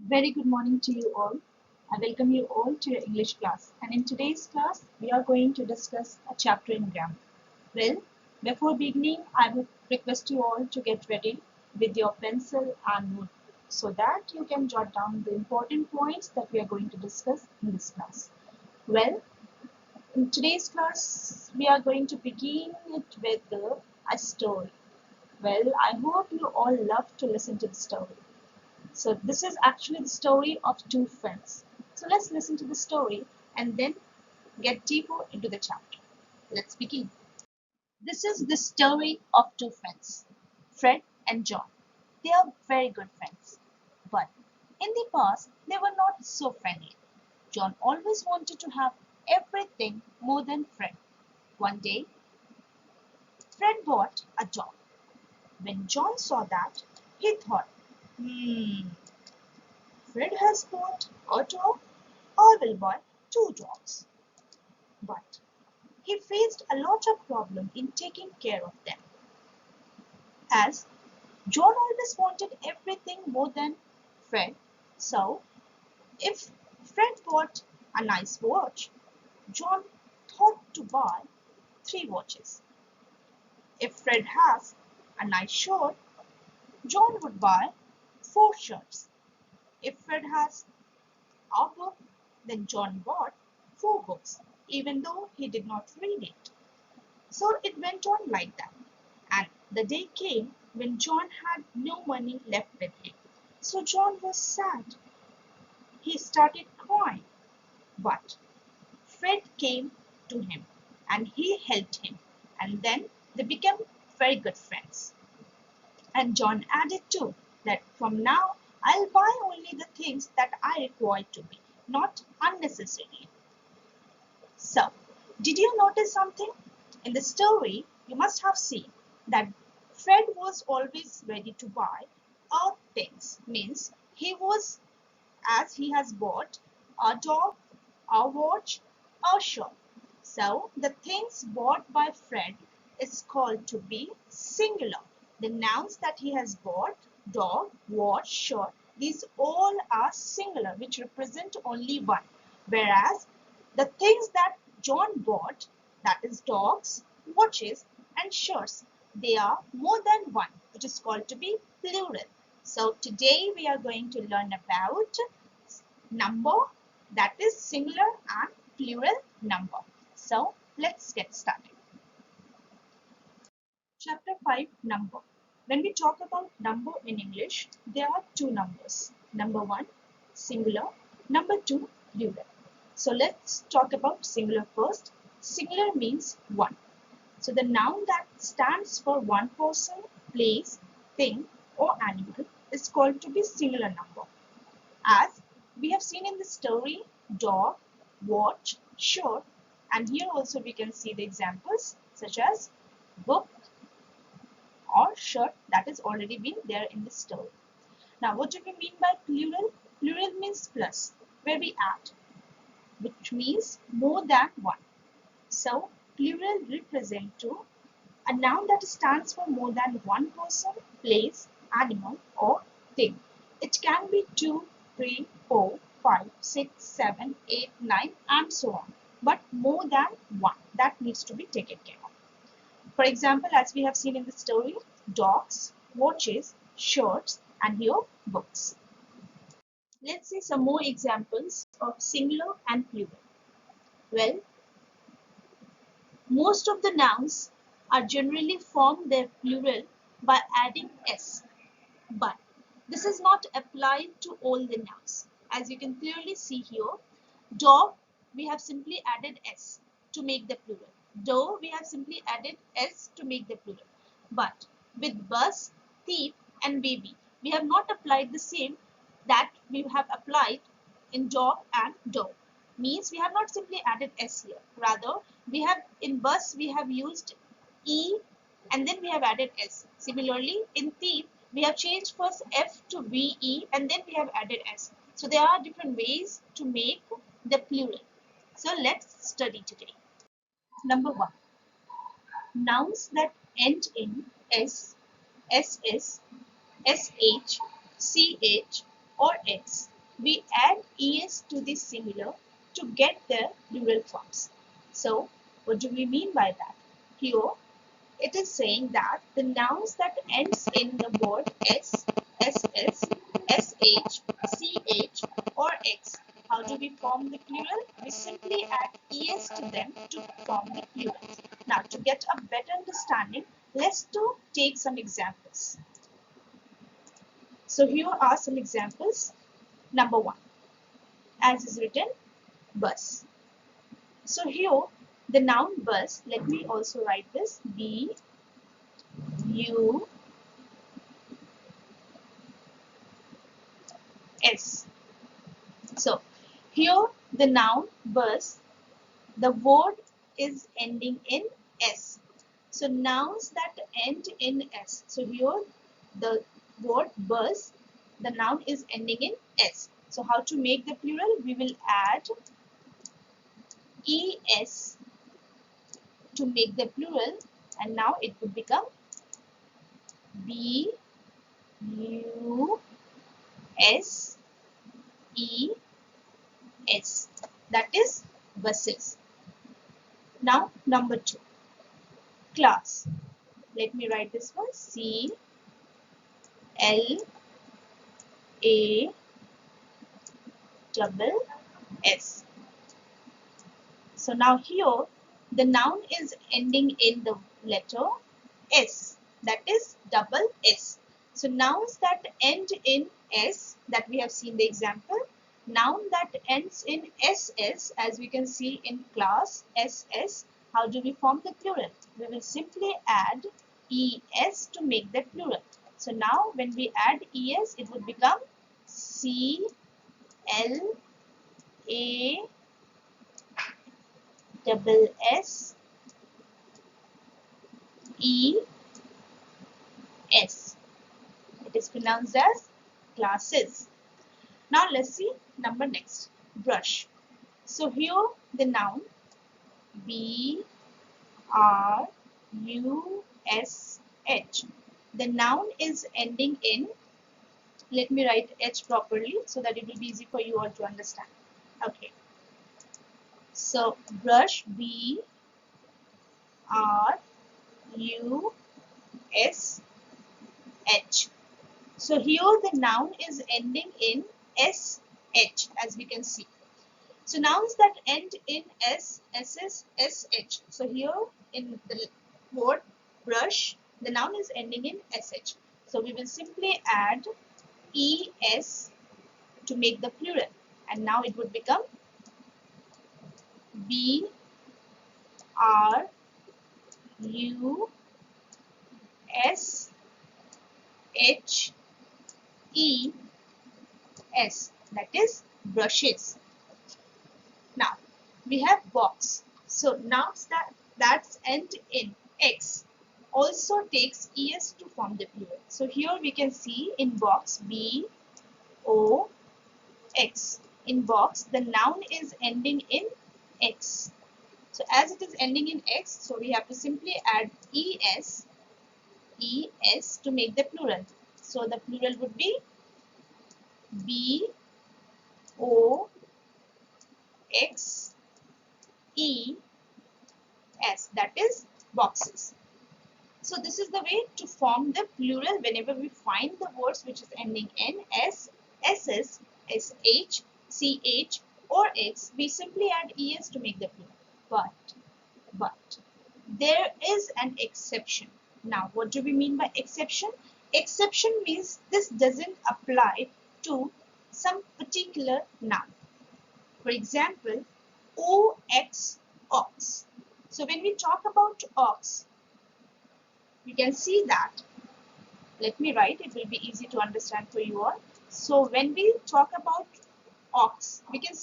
Very good morning to you all. I welcome you all to your English class. And in today's class, we are going to discuss a chapter in grammar. Well, before beginning, I would request you all to get ready with your pencil and notebook so that you can jot down the important points that we are going to discuss in this class. Well, in today's class, we are going to begin it with a story. Well, I hope you all love to listen to the story. So this is actually the story of two friends. So let's listen to the story and then get deeper into the chapter. Let's begin. This is the story of two friends, Fred and John. They are very good friends. But in the past, they were not so friendly. John always wanted to have everything more than Fred. One day, Fred bought a dog. When John saw that, he thought, Fred has bought a dog. I will buy two dogs. But he faced a lot of problem in taking care of them, as John always wanted everything more than Fred. So if Fred bought a nice watch, John thought to buy three watches. If Fred has a nice shirt, John would buy four shirts. If Fred has a book, then John bought four books, even though he did not read it. So it went on like that. And the day came when John had no money left with him. So John was sad. He started crying. But Fred came to him and he helped him. And then they became very good friends. And John added too that from now I'll buy only the things that I require to be, not unnecessarily. So, did you notice something? In the story, you must have seen that Fred was always ready to buy all things. Means he was, as he has bought a dog, a watch, a shirt. So, the things bought by Fred is called to be singular. The nouns that he has bought, dog, watch, shirt, these all are singular, which represent only one. Whereas the things that John bought, that is dogs, watches, and shirts, they are more than one, which is called to be plural. So today we are going to learn about number, that is singular and plural number. So let's get started. Chapter 5, Number. When we talk about number in English, there are two numbers. Number 1, singular. Number 2, plural. So let's talk about singular first. Singular means one. So the noun that stands for one person, place, thing or animal is called to be singular number. As we have seen in the story, dog, watch, shirt, and here also we can see the examples such as book or shirt that has already been there in the story. Now what do we mean by plural? Plural means plus, where we add, which means more than one. So plural represent to a noun that stands for more than one person, place, animal or thing. It can be 2, 3, 4, 5, 6, 7, 8, 9 and so on. But more than one, that needs to be taken care of. For example, as we have seen in the story, dogs, watches, shirts and here books. Let's see some more examples of singular and plural. Well, most of the nouns are generally form their plural by adding s, but this is not applied to all the nouns. As you can clearly see here, dog we have simply added s to make the plural. Dough we have simply added s to make the plural. But with bus, thief and baby, we have not applied the same that we have applied in dog and dough. Means we have not simply added s here. Rather, we have in bus we have used e and then we have added s. Similarly, in thief we have changed first f to ve and then we have added s. So there are different ways to make the plural. So let's study today. Number 1. Nouns that end in s, ss, sh, ch or x we add es to the singular to get their plural forms. So what do we mean by that? Here it is saying that the nouns that ends in the word s, ss, sh, ch or x, how do we form the plural? We simply add es to them to form the plural. Now to get a better understanding, let's take some examples. So here are some examples. Number 1, as is written, bus. So here the noun bus, let me also write this, B U S. So here the noun bus, the word is ending in S. So nouns that end in S. So here the word bus, the noun is ending in S. So how to make the plural? We will add ES to make the plural, and now it would become B U S E S. That is buses. Now number 2, class. Let me write this one, C L A double S. So now here the noun is ending in the letter S, that is double S. So nouns that end in S, that we have seen the example, noun that ends in SS, as we can see in class, SS, how do we form the plural? We will simply add ES to make the plural. So now when we add ES, it would become C L A double S E S. It is pronounced as classes. Now let's see number next, brush. So here the noun B R U S H. The noun is ending in, let me write H properly so that it will be easy for you all to understand. Okay. So brush, B R U S H. So here the noun is ending in SH, as we can see. So nouns that end in S, SS, SH. So here in the word brush, the noun is ending in SH. So we will simply add ES to make the plural. And now it would become B R U S H E S. That is brushes. Now we have box. So nouns that end in X also takes ES to form the plural. So here we can see in box B O X. In box the noun is ending in X. So as it is ending in X, so we have to simply add ES to make the plural. So the plural would be B O X E S, that is boxes. So this is the way to form the plural whenever we find the words which is ending in S, SS, SH, CH or X, we simply add ES to make the plural. But there is an exception. Now what do we mean by exception? Exception means this doesn't apply to some particular noun. For example, OX, ox. So when we talk about ox, we can see that, let me write, it will be easy to understand for you all. So when we talk about ox, we can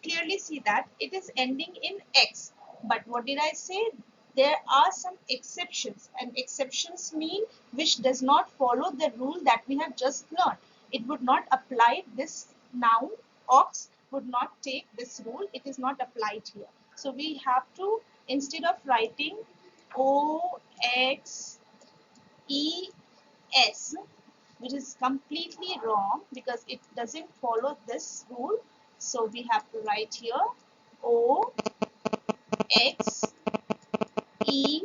clearly see that it is ending in X. But what did I say? There are some exceptions, and exceptions mean which does not follow the rule that we have just learned. It would not apply, this noun ox would not take this rule. It is not applied here. So we have to, instead of writing OXES, which is completely wrong because it doesn't follow this rule. So we have to write here O X E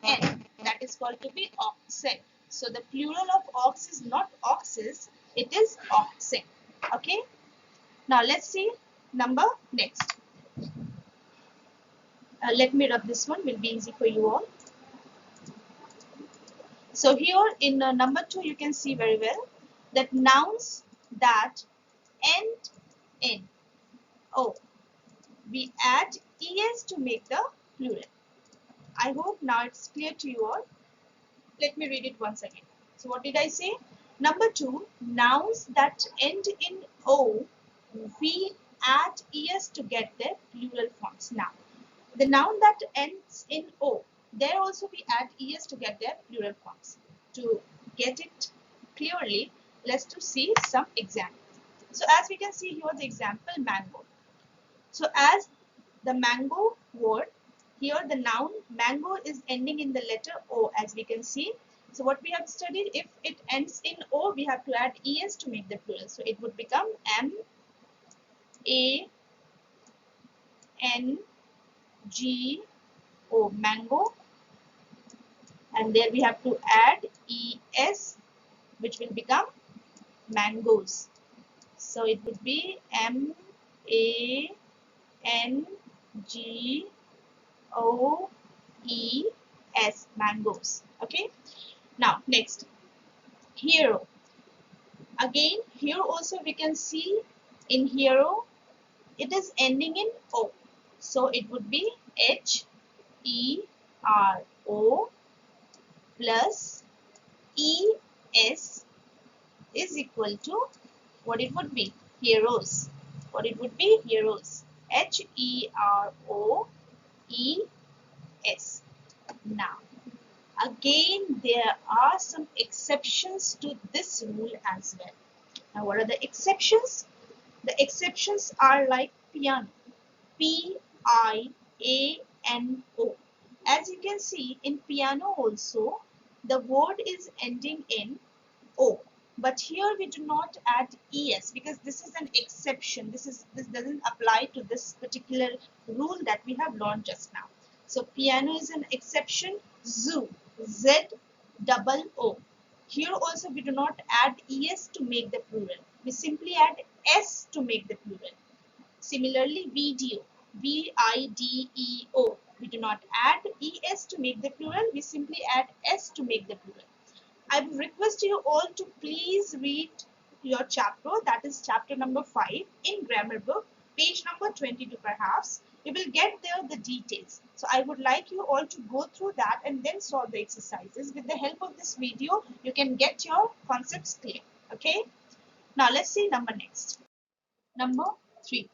N. That is called to be oxen. So the plural of ox is not oxes, it is oxen. Okay. Now let's see number next. Let me rub this one, will be easy for you all. So here in number 2, you can see very well that nouns that end in O, we add es to make the plural. I hope now it's clear to you all. Let me read it once again. So what did I say? Number 2, nouns that end in O, we add es to get their plural forms. Now, the noun that ends in O, there also we add es to get their plural forms. To get it clearly, let's to see some examples. So as we can see here, the example mango. So as the mango word, here the noun mango is ending in the letter O, as we can see. So what we have studied, if it ends in O, we have to add es to make the plural. So it would become M-A-N-G-O, mango. And there we have to add es, which will become mangoes. So it would be M-A-N-G-O-E-S, mangoes. Okay. Now next, hero. Again, here also we can see in hero it is ending in O. So it would be H-E-R-O plus E-S is equal to what it would be? Heroes. What it would be? Heroes. H-E-R-O-E-S. Now, again, there are some exceptions to this rule as well. Now, what are the exceptions? The exceptions are like piano. P-I-A-N-O. As you can see, in piano also, the word is ending in O. But here we do not add es because this is an exception. This doesn't apply to this particular rule that we have learned just now. So piano is an exception. Zoo, Z-double-O. Here also we do not add es to make the plural. We simply add s to make the plural. Similarly, video, V-I-D-E-O. We do not add es to make the plural. We simply add s to make the plural. I would request you all to please read your chapter, that is chapter number 5 in grammar book, page number 22 perhaps. You will get there the details. So I would like you all to go through that and then solve the exercises. With the help of this video, you can get your concepts clear. Okay. Now let's see number next. Number 3.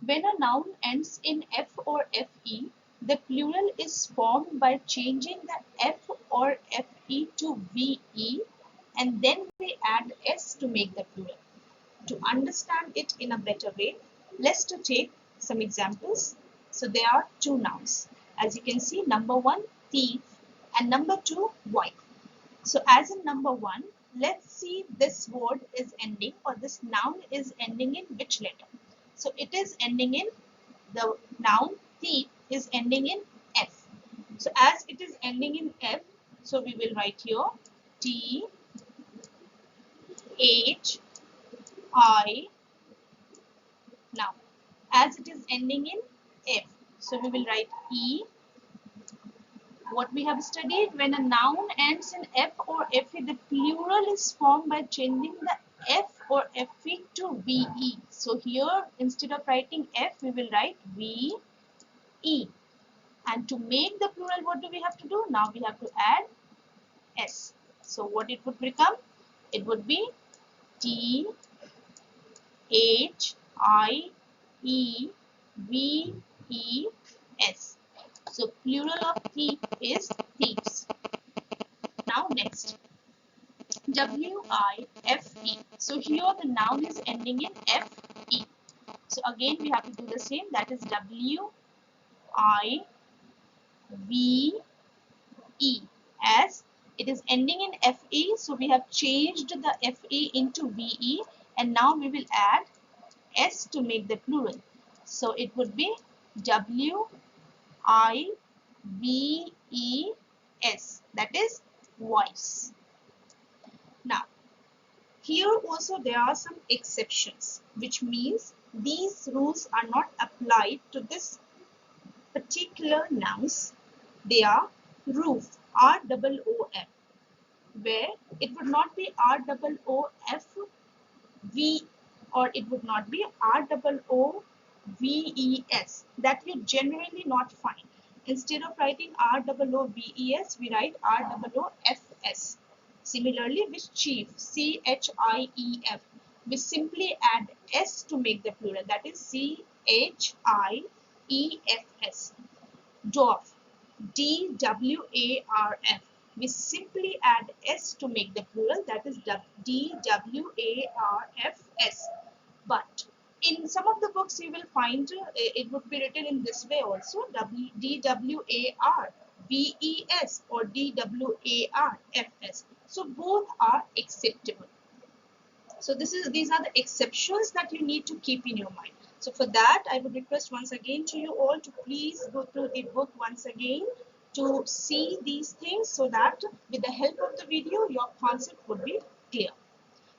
When a noun ends in F or FE, the plural is formed by changing the F or FE to VE and then we add S to make the plural. To understand it in a better way, let's to take some examples. So there are 2 nouns. As you can see, number 1, thief, and number 2, wife. So as in number 1, let's see this word is ending or this noun is ending in which letter. So it is ending in, the noun thief is ending in F. So as it is ending in F, so we will write here T H I. Now as it is ending in F, so we will write E. What we have studied, when a noun ends in F or FE, the plural is formed by changing the F or FE to VE. So here, instead of writing F, we will write VE. And to make the plural, what do we have to do? Now we have to add S. So what it would become? It would be T H I E V E S. So plural of thief is thieves. Now next, W-I-F-E. So here the noun is ending in F-E. So again we have to do the same, that is W-I-V-E as It is ending in FE, so we have changed the FE into VE, and now we will add S to make the plural. So it would be WIVES, that is voice. Now, here also there are some exceptions, which means these rules are not applied to this particular nouns. They are roof, ROOF, where it would not be ROOFV, or it would not be ROOVES, that you generally not find. Instead of writing ROOVES, we write ROOFS. Similarly, with chief, CHIEF, we simply add S to make the plural, that is CHIEFS. Dwarf, DWARF, we simply add S to make the plural, that is DWARFS. But in some of the books you will find it would be written in this way also, DWARVES or DWARFS. So both are acceptable. So these are the exceptions that you need to keep in your mind. So for that, I would request once again to you all to please go through the book once again to see these things, so that with the help of the video, your concept would be clear.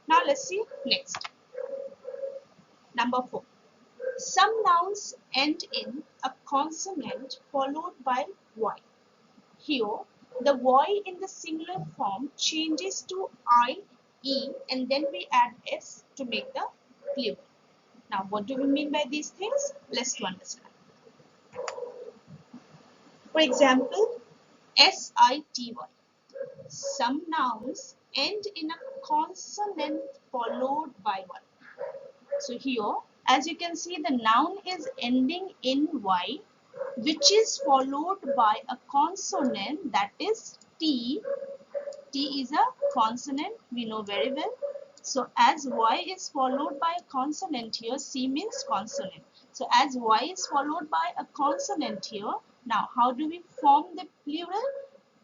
Now let's see next. Number 4. Some nouns end in a consonant followed by Y. Here, the Y in the singular form changes to I, E, and then we add S to make the plural. Now, what do we mean by these things? Let's understand. For example, SITY. Some nouns end in a consonant followed by Y. So here, as you can see, the noun is ending in Y, which is followed by a consonant, that is T. T is a consonant, we know very well. So as Y is followed by a consonant here, C means consonant. So as Y is followed by a consonant here, now how do we form the plural?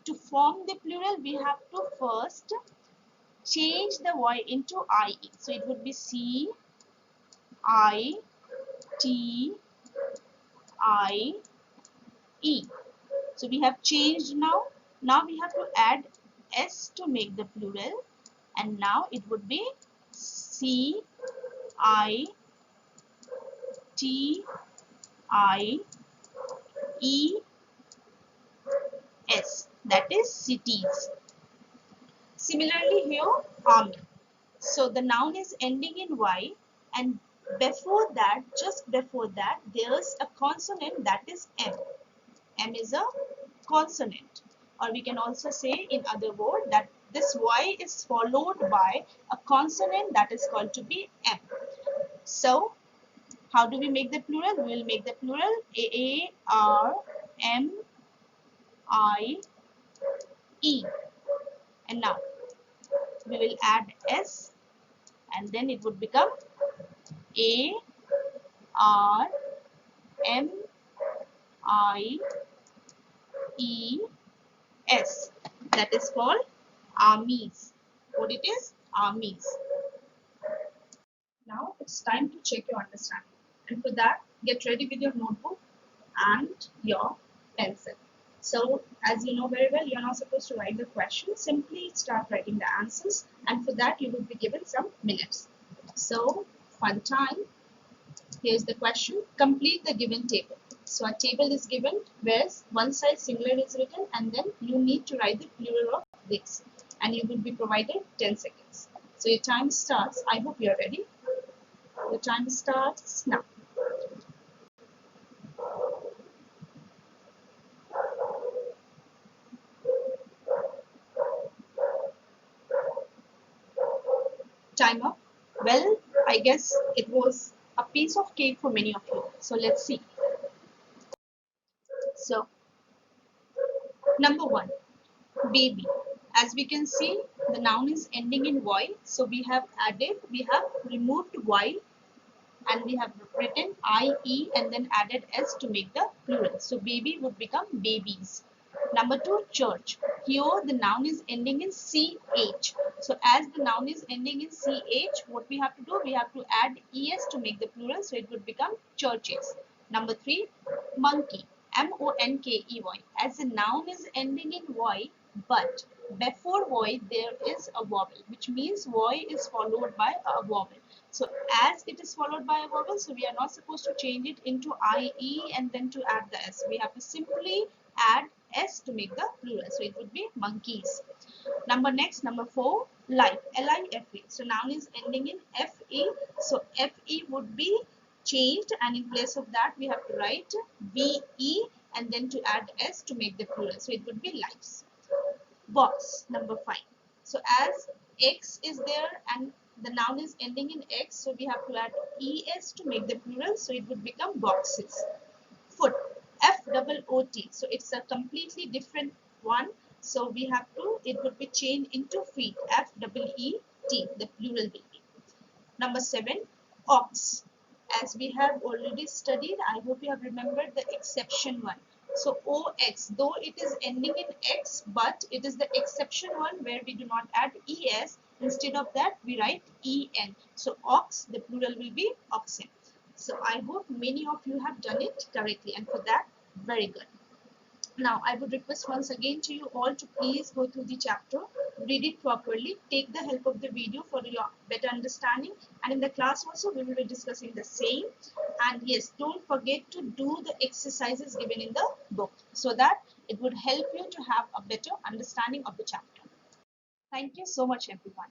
To form the plural, we have to first change the Y into IE. So it would be CITIE. So we have changed now. Now we have to add S to make the plural, and now it would be CITIES, that is cities. Similarly here, army. So the noun is ending in Y, and before that, just before that, there's a consonant, that is M. M is a consonant, or we can also say in other word that this Y is followed by a consonant that is called to be M. So how do we make the plural? We will make the plural AARMIE, and now we will add S, and then it would become ARMIES, that is called armies. What it is? Armies. Now it's time to check your understanding, and for that, get ready with your notebook and your pencil. So as you know very well, you're not supposed to write the question, simply start writing the answers, and for that you will be given some minutes. So fun time. Here's the question. Complete the given table. So a table is given where one side singular is written, and then you need to write the plural of this, and you will be provided 10 seconds. So your time starts. I hope you are ready. The time starts now. Time up. Well, I guess it was a piece of cake for many of you. So let's see. So number 1, baby. As we can see, the noun is ending in Y. So we have removed Y, and we have written IE and then added S to make the plural. So baby would become babies. Number 2, church. Here the noun is ending in ch. So as the noun is ending in ch, what we have to do? We have to add es to make the plural. So it would become churches. Number 3, monkey. monkey. As the noun is ending in y, but before y there is a vowel, which means y is followed by a vowel. So as it is followed by a vowel, so we are not supposed to change it into ie and then to add the s. We have to simply add s to make the plural. So it would be monkeys. Number 4, life. L-I-F-E. So noun is ending in F-E. So F-E would be changed, and in place of that we have to write V-E and then to add s to make the plural. So it would be lives. Box. Number 5. So as x is there and the noun is ending in x, so we have to add es to make the plural. So it would become boxes. Foot. F-O-O-T. So it's a completely different one. So we have to, it would be changed into feet. F-E-E-T. The plural will be. Number 7, ox. As we have already studied, I hope you have remembered the exception one. So ox, though it is ending in x, but it is the exception one where we do not add es. Instead of that, we write en. So ox, the plural will be oxen. So I hope many of you have done it correctly, and for that, very good. Now, I would request once again to you all to please go through the chapter, read it properly, take the help of the video for your better understanding, and in the class also we will be discussing the same. And yes, don't forget to do the exercises given in the book so that it would help you to have a better understanding of the chapter. Thank you so much, everyone.